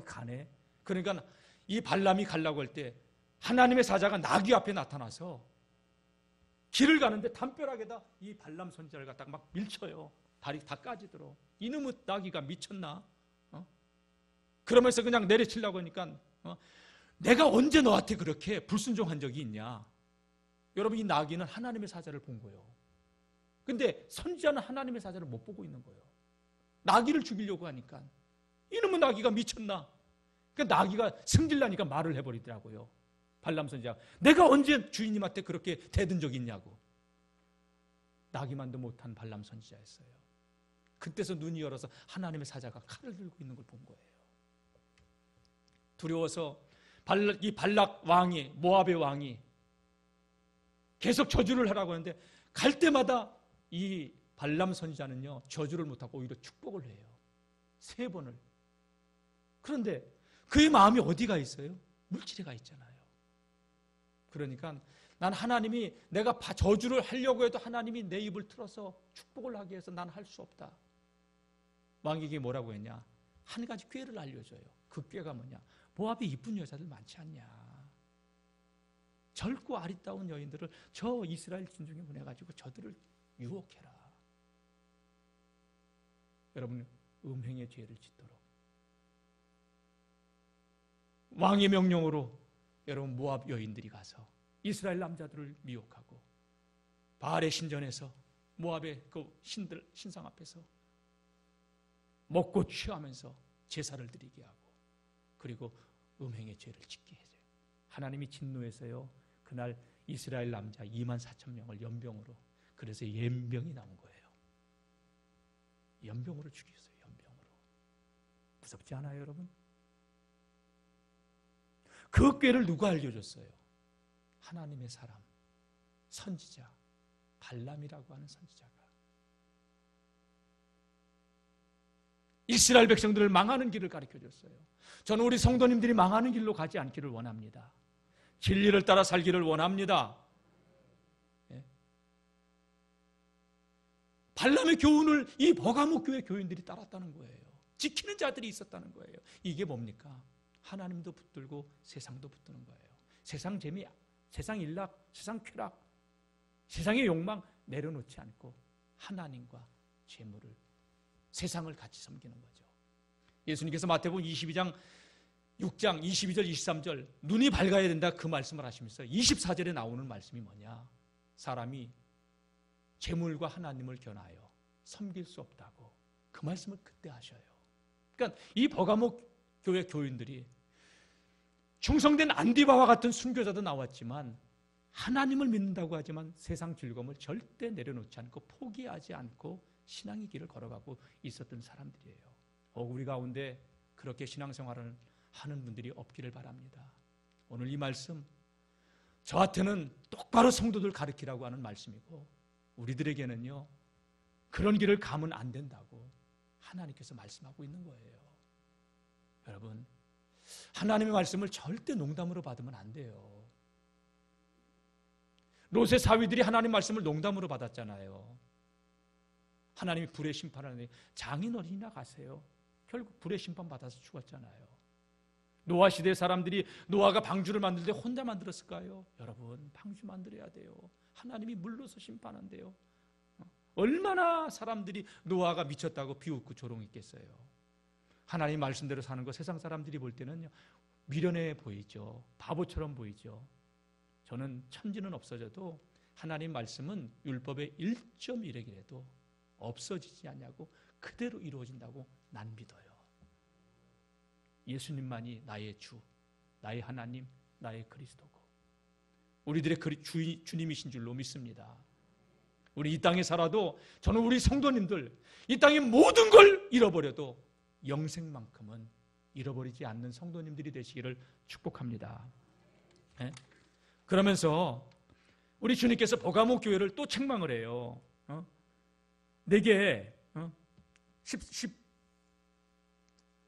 [SPEAKER 2] 가네. 그러니까 이 발람이 가려고 할 때 하나님의 사자가 나귀 앞에 나타나서 길을 가는데 담벼락에다 이 발람 선지자를 갖다가 막 밀쳐요. 다리 다 까지도록. 이놈의 나귀가 미쳤나? 그러면서 그냥 내려치려고 하니까 내가 언제 너한테 그렇게 불순종한 적이 있냐? 여러분, 이 나귀는 하나님의 사자를 본 거예요. 근데 선지자는 하나님의 사자를 못 보고 있는 거예요. 나귀를 죽이려고 하니까 이놈의 나귀가 미쳤나? 그러니까 나귀가 승질나니까 말을 해버리더라고요. 발람 선지자, 내가 언제 주인님한테 그렇게 대든 적이 있냐고. 나귀만도 못한 발람 선지자였어요. 그때서 눈이 열어서 하나님의 사자가 칼을 들고 있는 걸 본 거예요. 두려워서 이 발락 왕이, 모압의 왕이 계속 저주를 하라고 하는데 갈 때마다 이 발람 선지자는요 저주를 못하고 오히려 축복을 해요. 3번을. 그런데 그의 마음이 어디가 있어요? 물질에 가 있잖아요. 그러니까 난 하나님이 내가 저주를 하려고 해도 하나님이 내 입을 틀어서 축복을 하게 해서 난 할 수 없다. 왕에게 뭐라고 했냐? 한 가지 꾀를 알려줘요. 그 꾀가 뭐냐? 모압에 이쁜 여자들 많지 않냐? 젊고 아리따운 여인들을 저 이스라엘 진중에 보내가지고 저들을 유혹해라. 여러분, 음행의 죄를 짓도록 왕의 명령으로 여러분 모압 여인들이 가서 이스라엘 남자들을 미혹하고 바알의 신전에서 모압의 그 신상 앞에서 먹고 취하면서 제사를 드리게 하고 그리고 음행의 죄를 짓게 해줘요. 하나님이 진노해서요 그날 이스라엘 남자 24,000명을 연병으로, 그래서 연병이 나온 거예요. 연병으로 죽였어요. 연병으로. 무섭지 않아요, 여러분? 그 꾀를 누가 알려줬어요? 하나님의 사람, 선지자 발람이라고 하는 선지자가 이스라엘 백성들을 망하는 길을 가르쳐줬어요. 저는 우리 성도님들이 망하는 길로 가지 않기를 원합니다. 진리를 따라 살기를 원합니다. 예? 발람의 교훈을 이 버가모 교회 교인들이 따랐다는 거예요. 지키는 자들이 있었다는 거예요. 이게 뭡니까? 하나님도 붙들고 세상도 붙드는 거예요. 세상 재미, 세상 일락, 세상 쾌락, 세상의 욕망 내려놓지 않고 하나님과 재물을, 세상을 같이 섬기는 거죠. 예수님께서 마태복음 22장 6장 22절 23절 눈이 밝아야 된다 그 말씀을 하시면서 24절에 나오는 말씀이 뭐냐? 사람이 재물과 하나님을 견하여 섬길 수 없다고 그 말씀을 그때 하셔요. 그러니까 이 버가모 교회 교인들이 충성된 안디바와 같은 순교자도 나왔지만 하나님을 믿는다고 하지만 세상 즐거움을 절대 내려놓지 않고 포기하지 않고 신앙의 길을 걸어가고 있었던 사람들이에요. 우리 가운데 그렇게 신앙생활을 하는 분들이 없기를 바랍니다. 오늘 이 말씀 저한테는 똑바로 성도들 가르치라고 하는 말씀이고 우리들에게는요 그런 길을 가면 안 된다고 하나님께서 말씀하고 있는 거예요. 여러분, 하나님의 말씀을 절대 농담으로 받으면 안 돼요. 롯의 사위들이 하나님 말씀을 농담으로 받았잖아요. 하나님이 불의 심판하는데 장인어른이나 가세요. 결국 불의 심판 받아서 죽었잖아요. 노아 시대 사람들이 노아가 방주를 만들 때 혼자 만들었을까요? 여러분, 방주 만들어야 돼요. 하나님이 물로서 심판한대요. 얼마나 사람들이 노아가 미쳤다고 비웃고 조롱했겠어요. 하나님 말씀대로 사는 거 세상 사람들이 볼 때는 미련해 보이죠. 바보처럼 보이죠. 저는 천지는 없어져도 하나님 말씀은 율법의 1.1핵이라도 없어지지 않냐고 그대로 이루어진다고 난 믿어요. 예수님만이 나의 주, 나의 하나님, 나의 그리스도고 우리들의 주님이신 줄로 믿습니다. 우리 이 땅에 살아도 저는 우리 성도님들 이 땅의 모든 걸 잃어버려도 영생만큼은 잃어버리지 않는 성도님들이 되시기를 축복합니다. 네? 그러면서 우리 주님께서 버가모 교회를 또 책망을 해요. 내게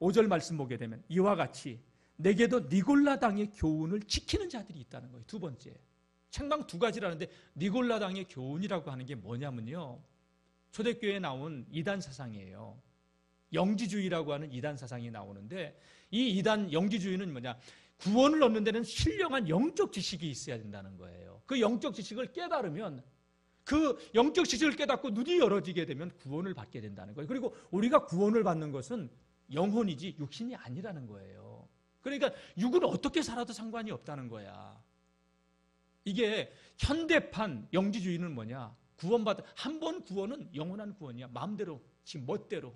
[SPEAKER 2] 15절 말씀 보게 되면 이와 같이 내게도 니골라 당의 교훈을 지키는 자들이 있다는 거예요. 두 번째, 책망 두 가지라는데 니골라 당의 교훈이라고 하는 게 뭐냐면요, 초대교회에 나온 이단 사상이에요. 영지주의라고 하는 이단 사상이 나오는데 이 이단 영지주의는 뭐냐, 구원을 얻는 데는 신령한 영적 지식이 있어야 된다는 거예요. 그 영적 지식을 깨달으면, 그 영적 지식을 깨닫고 눈이 열어지게 되면 구원을 받게 된다는 거예요. 그리고 우리가 구원을 받는 것은 영혼이지 육신이 아니라는 거예요. 그러니까 육은 어떻게 살아도 상관이 없다는 거야. 이게 현대판 영지주의는 뭐냐, 한 번 구원은 영원한 구원이야. 마음대로, 지 멋대로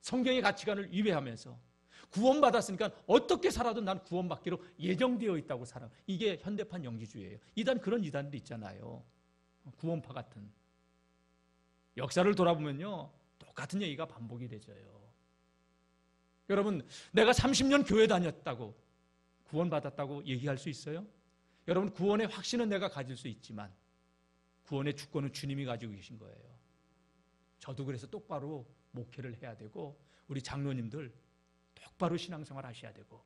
[SPEAKER 2] 성경의 가치관을 위배하면서 구원받았으니까 어떻게 살아도 난 구원받기로 예정되어 있다고 살아. 이게 현대판 영지주의예요. 그런 이단들이 있잖아요. 구원파 같은. 역사를 돌아보면요 똑같은 얘기가 반복이 되져요. 여러분, 내가 30년 교회 다녔다고 구원받았다고 얘기할 수 있어요? 여러분, 구원의 확신은 내가 가질 수 있지만 구원의 주권은 주님이 가지고 계신 거예요. 저도 그래서 똑바로 목회를 해야 되고, 우리 장로님들 똑바로 신앙생활 하셔야 되고,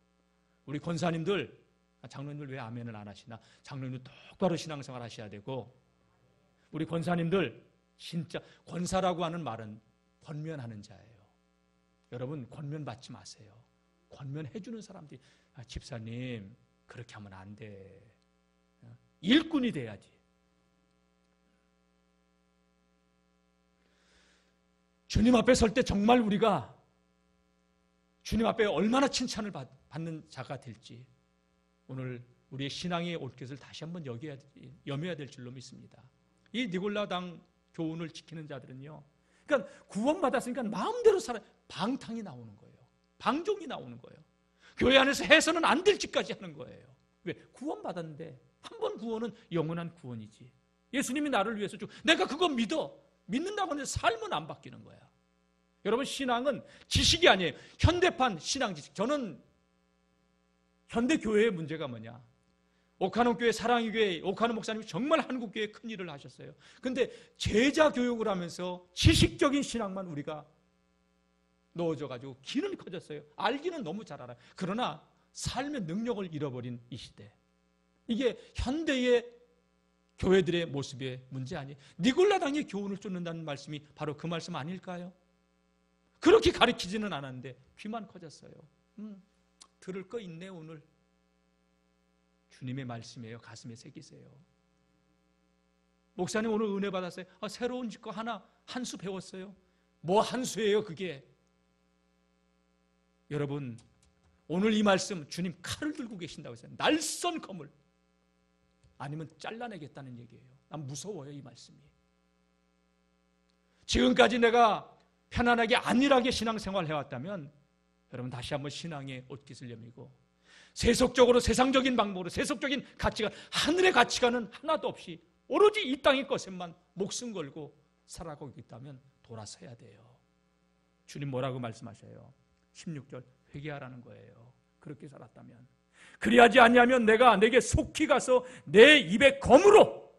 [SPEAKER 2] 우리 권사님들, 장로님들 왜 아멘을 안 하시나? 장로님들 똑바로 신앙생활 하셔야 되고, 우리 권사님들 진짜, 권사라고 하는 말은 권면하는 자예요. 여러분 권면받지 마세요. 권면해주는 사람들이 집사님 그렇게 하면 안 돼. 일꾼이 돼야지. 주님 앞에 설 때 정말 우리가 주님 앞에 얼마나 칭찬을 받는 자가 될지 오늘 우리의 신앙의 올것을 다시 한번 염해야 될 줄로 믿습니다. 이 니골라당 교훈을 지키는 자들은요, 그러니까 구원받았으니까 마음대로 살아, 방탕이 나오는 거예요. 방종이 나오는 거예요. 교회 안에서 해서는 안 될 짓까지 하는 거예요. 왜? 구원받았는데 한 번 구원은 영원한 구원이지. 예수님이 나를 위해서 내가 그거 믿는다고 해서 삶은 안 바뀌는 거야. 여러분, 신앙은 지식이 아니에요. 현대판 신앙 지식. 저는 현대 교회의 문제가 뭐냐? 오카노 교회, 사랑의 교회, 오카노 목사님이 정말 한국 교회에 큰 일을 하셨어요. 근데 제자 교육을 하면서 지식적인 신앙만 우리가 넣어줘가지고 기는 커졌어요. 알기는 너무 잘 알아요. 그러나 삶의 능력을 잃어버린 이 시대. 이게 현대의 교회들의 모습의 문제 아니에요. 니골라당의 교훈을 쫓는다는 말씀이 바로 그 말씀 아닐까요? 그렇게 가르치지는 않았는데 귀만 커졌어요. 들을 거 있네 오늘. 주님의 말씀이에요. 가슴에 새기세요. 목사님 오늘 은혜 받았어요. 새로운 거 한 수 배웠어요. 뭐 한 수예요 그게? 여러분, 오늘 이 말씀 주님 칼을 들고 계신다고 했어요. 날선 검을. 아니면 잘라내겠다는 얘기예요. 난 무서워요 이 말씀이. 지금까지 내가 편안하게 안일하게 신앙생활을 해왔다면 여러분 다시 한번 신앙의 옷깃을 여미고 세속적으로 세상적인 방법으로 세속적인 가치관, 하늘의 가치관은 하나도 없이 오로지 이 땅의 것에만 목숨 걸고 살아가고 있다면 돌아서야 돼요. 주님 뭐라고 말씀하셔요? 16절 회개하라는 거예요. 그렇게 살았다면. 그리하지 아니하면 내가 내게 속히 가서 내 입의 검으로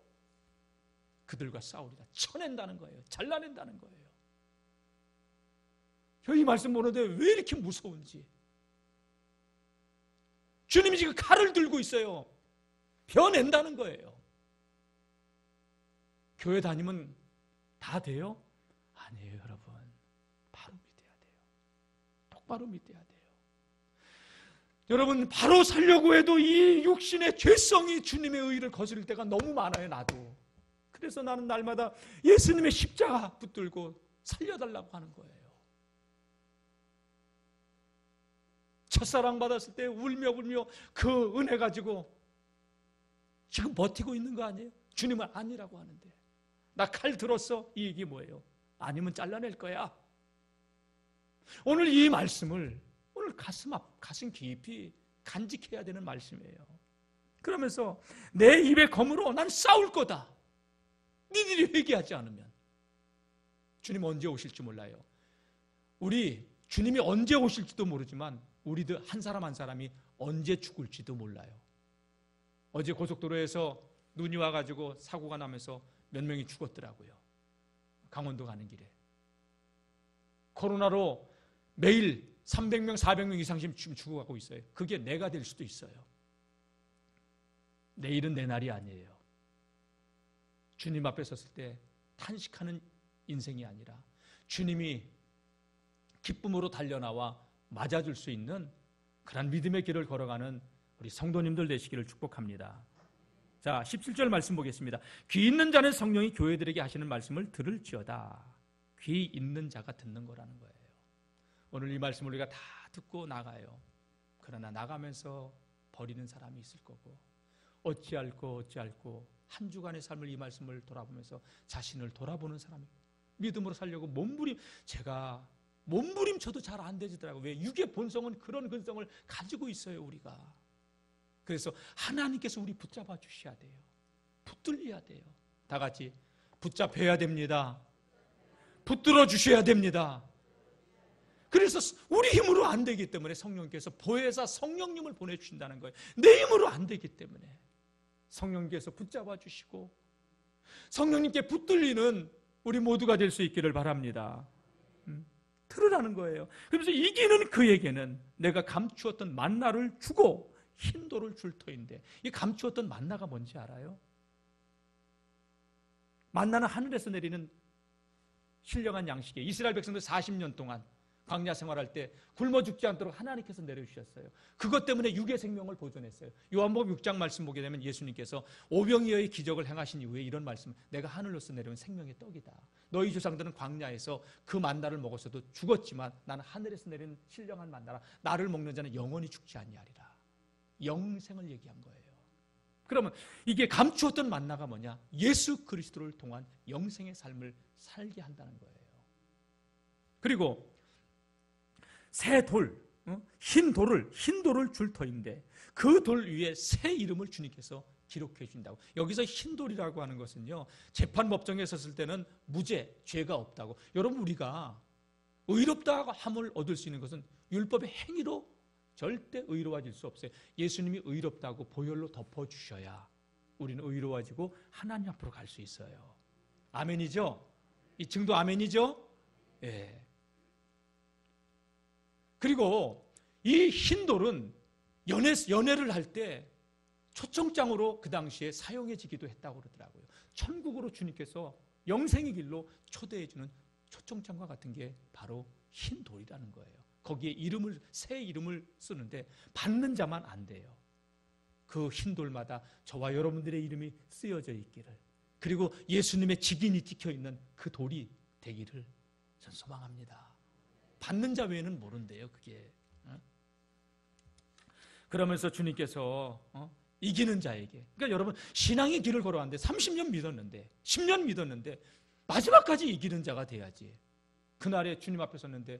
[SPEAKER 2] 그들과 싸우리라. 쳐낸다는 거예요. 잘라낸다는 거예요. 이 말씀 보는데 왜 이렇게 무서운지. 주님이 지금 칼을 들고 있어요. 벼낸다는 거예요. 교회 다니면 다 돼요? 아니에요, 여러분. 바로 믿어야 돼요. 똑바로 믿어야 돼요. 여러분, 바로 살려고 해도 이 육신의 죄성이 주님의 의의를 거스릴 때가 너무 많아요, 나도. 그래서 나는 날마다 예수님의 십자가 붙들고 살려달라고 하는 거예요. 첫사랑 받았을 때 울며 그 은혜 가지고 지금 버티고 있는 거 아니에요? 주님은 아니라고 하는데 나 칼 들었어? 이 얘기 뭐예요? 아니면 잘라낼 거야. 오늘 이 말씀을 오늘 가슴 깊이 간직해야 되는 말씀이에요. 그러면서 내 입의 검으로 난 싸울 거다. 니들이 회개하지 않으면. 주님 언제 오실지 몰라요. 우리 주님이 언제 오실지도 모르지만 우리들 한 사람 한 사람이 언제 죽을지도 몰라요. 어제 고속도로에서 눈이 와가지고 사고가 나면서 몇 명이 죽었더라고요. 강원도 가는 길에. 코로나로 매일 300명, 400명 이상씩 지금 죽어가고 있어요. 그게 내가 될 수도 있어요. 내일은 내 날이 아니에요. 주님 앞에 섰을 때 탄식하는 인생이 아니라 주님이 기쁨으로 달려나와 맞아줄 수 있는 그런 믿음의 길을 걸어가는 우리 성도님들 되시기를 축복합니다. 자, 17절 말씀 보겠습니다. 귀 있는 자는 성령이 교회들에게 하시는 말씀을 들을지어다. 귀 있는 자가 듣는 거라는 거예요. 오늘 이 말씀을 우리가 다 듣고 나가요. 그러나 나가면서 버리는 사람이 있을 거고 어찌할꼬 한 주간의 삶을 이 말씀을 돌아보면서 자신을 돌아보는 사람이 믿음으로 살려고 제가 몸부림쳐도 잘 안 되지더라고요. 왜? 육의 본성은 그런 근성을 가지고 있어요, 우리가. 그래서 하나님께서 우리 붙잡아 주셔야 돼요. 붙들려야 돼요. 다 같이 붙잡혀야 됩니다. 붙들어 주셔야 됩니다. 그래서 우리 힘으로 안 되기 때문에 성령께서 보혜사 성령님을 보내주신다는 거예요. 내 힘으로 안 되기 때문에 성령께서 붙잡아 주시고 성령님께 붙들리는 우리 모두가 될 수 있기를 바랍니다. 들으라는 거예요. 그러면서 이기는 그에게는 내가 감추었던 만나를 주고 흰돌을 줄 터인데, 이 감추었던 만나가 뭔지 알아요? 만나는 하늘에서 내리는 신령한 양식이에요. 이스라엘 백성들 40년 동안 광야 생활할 때 굶어 죽지 않도록 하나님께서 내려주셨어요. 그것 때문에 육의 생명을 보존했어요. 요한복음 6장 말씀 보게 되면 예수님께서 오병이어의 기적을 행하신 이후에 이런 말씀, 내가 하늘로서 내려온 생명의 떡이다. 너희 조상들은 광야에서 그 만나를 먹었어도 죽었지만 나는 하늘에서 내린 신령한 만나라. 나를 먹는 자는 영원히 죽지 아니하리라. 영생을 얘기한 거예요. 그러면 이게 감추었던 만나가 뭐냐? 예수 그리스도를 통한 영생의 삶을 살게 한다는 거예요. 그리고 새 돌, 흰 돌을 줄 터인데 그 돌 위에 새 이름을 주님께서 기록해 준다고. 여기서 흰 돌이라고 하는 것은요, 재판법정에 섰을 때는 무죄, 죄가 없다고. 여러분, 우리가 의롭다 함을 얻을 수 있는 것은 율법의 행위로 절대 의로워질 수 없어요. 예수님이 의롭다고 보혈로 덮어주셔야 우리는 의로워지고 하나님 앞으로 갈 수 있어요. 아멘이죠? 이 증도 아멘이죠? 예. 그리고 이 흰돌은 연애를 할 때 초청장으로 그 당시에 사용해지기도 했다고 그러더라고요. 천국으로 주님께서 영생의 길로 초대해주는 초청장과 같은 게 바로 흰돌이라는 거예요. 거기에 새 이름을 쓰는데 받는 자만 안 돼요. 그 흰돌마다 저와 여러분들의 이름이 쓰여져 있기를, 그리고 예수님의 직인이 찍혀있는 그 돌이 되기를 전 소망합니다. 받는 자 외에는 모른대요, 그게. 그러면서 주님께서 이기는 자에게, 그러니까 여러분, 신앙의 길을 걸어왔는데 30년 믿었는데 10년 믿었는데 마지막까지 이기는 자가 돼야지. 그날에 주님 앞에 섰는데,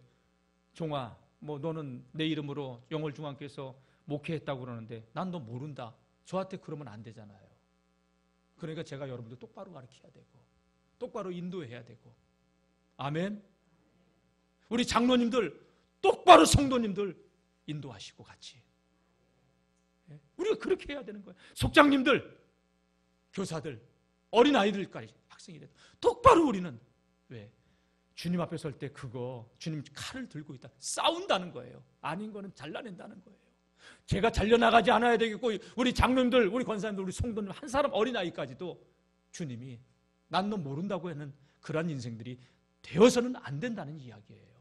[SPEAKER 2] 종아, 뭐 너는 내 이름으로 영월중앙교회에서 목회했다고 그러는데 난 너 모른다. 저한테 그러면 안 되잖아요. 그러니까 제가 여러분들 똑바로 가르쳐야 되고 똑바로 인도해야 되고. 아멘. 우리 장로님들 똑바로 성도님들 인도하시고 같이. 우리가 그렇게 해야 되는 거예요. 속장님들, 교사들, 어린아이들까지 학생이래도 똑바로 우리는. 왜? 주님 앞에 설 때 그거 주님 칼을 들고 있다. 싸운다는 거예요. 아닌 거는 잘라낸다는 거예요. 제가 잘려나가지 않아야 되겠고, 우리 장로님들, 우리 권사님들, 우리 성도님, 한 사람 어린아이까지도 주님이 난 너 모른다고 하는 그러한 인생들이 되어서는 안 된다는 이야기예요.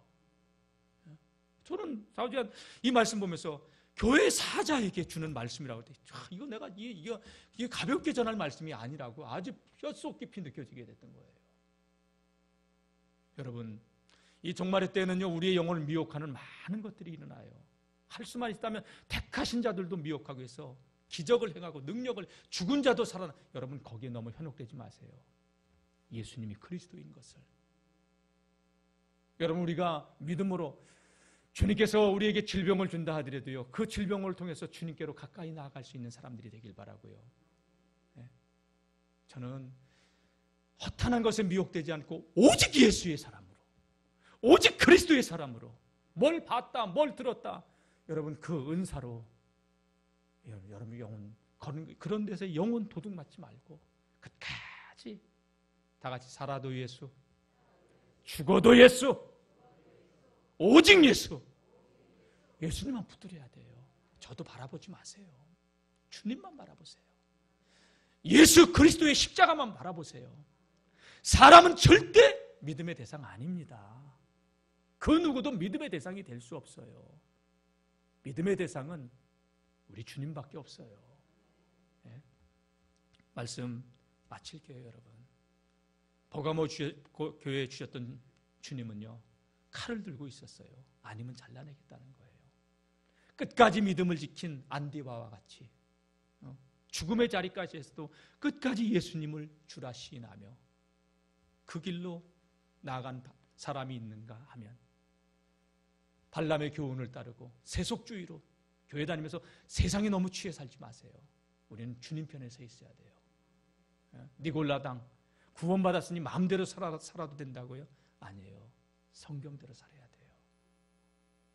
[SPEAKER 2] 저는 사우디안 이 말씀 보면서 교회 사자에게 주는 말씀이라고 할 때, 이거 내가 이게 가볍게 전할 말씀이 아니라고 아주 뼛속 깊이 느껴지게 됐던 거예요. 여러분, 이 종말의 때는요, 우리의 영혼을 미혹하는 많은 것들이 일어나요. 할 수만 있다면 택하신 자들도 미혹하고 해서 기적을 행하고 능력을, 죽은 자도 살아나. 여러분, 거기에 너무 현혹되지 마세요. 예수님이 그리스도인 것을. 여러분, 우리가 믿음으로 주님께서 우리에게 질병을 준다 하더라도요, 그 질병을 통해서 주님께로 가까이 나아갈 수 있는 사람들이 되길 바라고요. 저는 허탄한 것에 미혹되지 않고 오직 예수의 사람으로, 오직 그리스도의 사람으로, 뭘 봤다, 뭘 들었다, 여러분 그 은사로 여러분 영혼 그런 데서 영혼 도둑 맞지 말고 끝까지 다 같이 살아도 예수, 죽어도 예수, 오직 예수. 예수님만 붙들어야 돼요. 저도 바라보지 마세요. 주님만 바라보세요. 예수 그리스도의 십자가만 바라보세요. 사람은 절대 믿음의 대상 아닙니다. 그 누구도 믿음의 대상이 될 수 없어요. 믿음의 대상은 우리 주님밖에 없어요. 네? 말씀 마칠게요, 여러분. 버가모 교회에 주셨던 주님은요, 칼을 들고 있었어요. 아니면 잘라내겠다는 거예요. 끝까지 믿음을 지킨 안디바와 같이 죽음의 자리까지에서도 끝까지 예수님을 주라 시인하며 그 길로 나아간 사람이 있는가 하면, 발람의 교훈을 따르고 세속주의로 교회 다니면서 세상에 너무 취해 살지 마세요. 우리는 주님 편에 서 있어야 돼요. 니골라당 구원받았으니 마음대로 살아도 된다고요? 아니에요. 성경대로 살아야 돼요.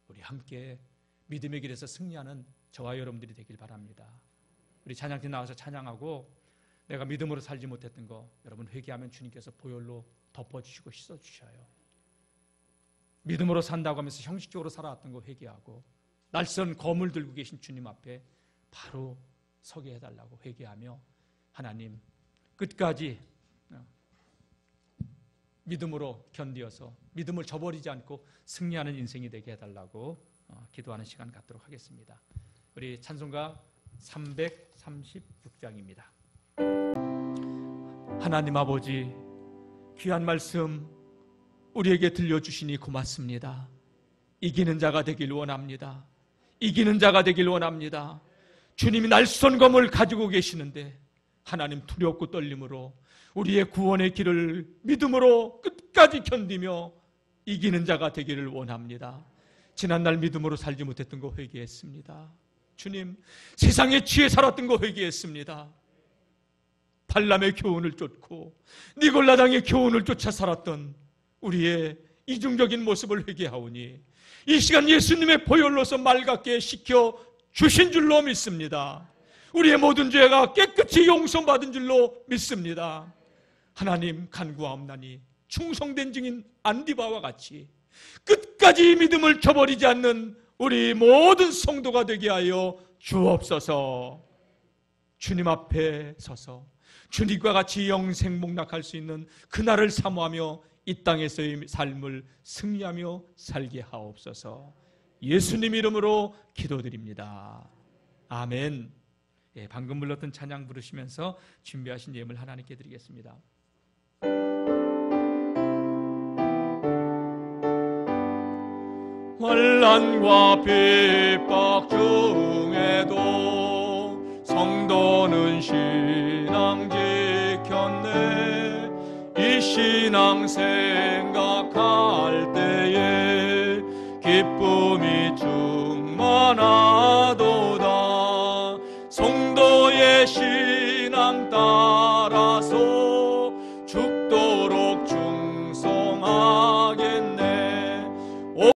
[SPEAKER 2] 우리 함께 믿음의 길에서 승리하는 저와 여러분들이 되길 바랍니다. 우리 찬양팀 나와서 찬양하고, 내가 믿음으로 살지 못했던 거 여러분 회개하면 주님께서 보혈로 덮어주시고 씻어주셔요. 믿음으로 산다고 하면서 형식적으로 살아왔던 거 회개하고, 날선 검을 들고 계신 주님 앞에 바로 서게 해달라고 회개하며, 하나님 끝까지 믿음으로 견디어서 믿음을 저버리지 않고 승리하는 인생이 되게 해달라고 기도하는 시간 갖도록 하겠습니다. 우리 찬송가 336장입니다. 하나님 아버지, 귀한 말씀 우리에게 들려주시니 고맙습니다. 이기는 자가 되길 원합니다. 이기는 자가 되길 원합니다. 주님이 날선 검을 가지고 계시는데 하나님 두렵고 떨림으로 우리의 구원의 길을 믿음으로 끝까지 견디며 이기는 자가 되기를 원합니다. 지난날 믿음으로 살지 못했던 거 회개했습니다. 주님, 세상에 취해 살았던 거 회개했습니다. 발람의 교훈을 쫓고 니골라당의 교훈을 쫓아 살았던 우리의 이중적인 모습을 회개하오니 이 시간 예수님의 보혈로서 맑게 씻겨 주신 줄로 믿습니다. 우리의 모든 죄가 깨끗이 용서받은 줄로 믿습니다. 하나님, 간구하옵나니 충성된 증인 안디바와 같이 끝까지 믿음을 저버리지 않는 우리 모든 성도가 되게 하여 주옵소서. 주님 앞에 서서 주님과 같이 영생 복락할 수 있는 그날을 사모하며 이 땅에서의 삶을 승리하며 살게 하옵소서. 예수님 이름으로 기도드립니다. 아멘. 예, 방금 불렀던 찬양 부르시면서 준비하신 예물 하나님께 드리겠습니다.
[SPEAKER 1] 환난과 핍박 중에도 성도는 신앙 지켰네. 이 신앙 생각할 때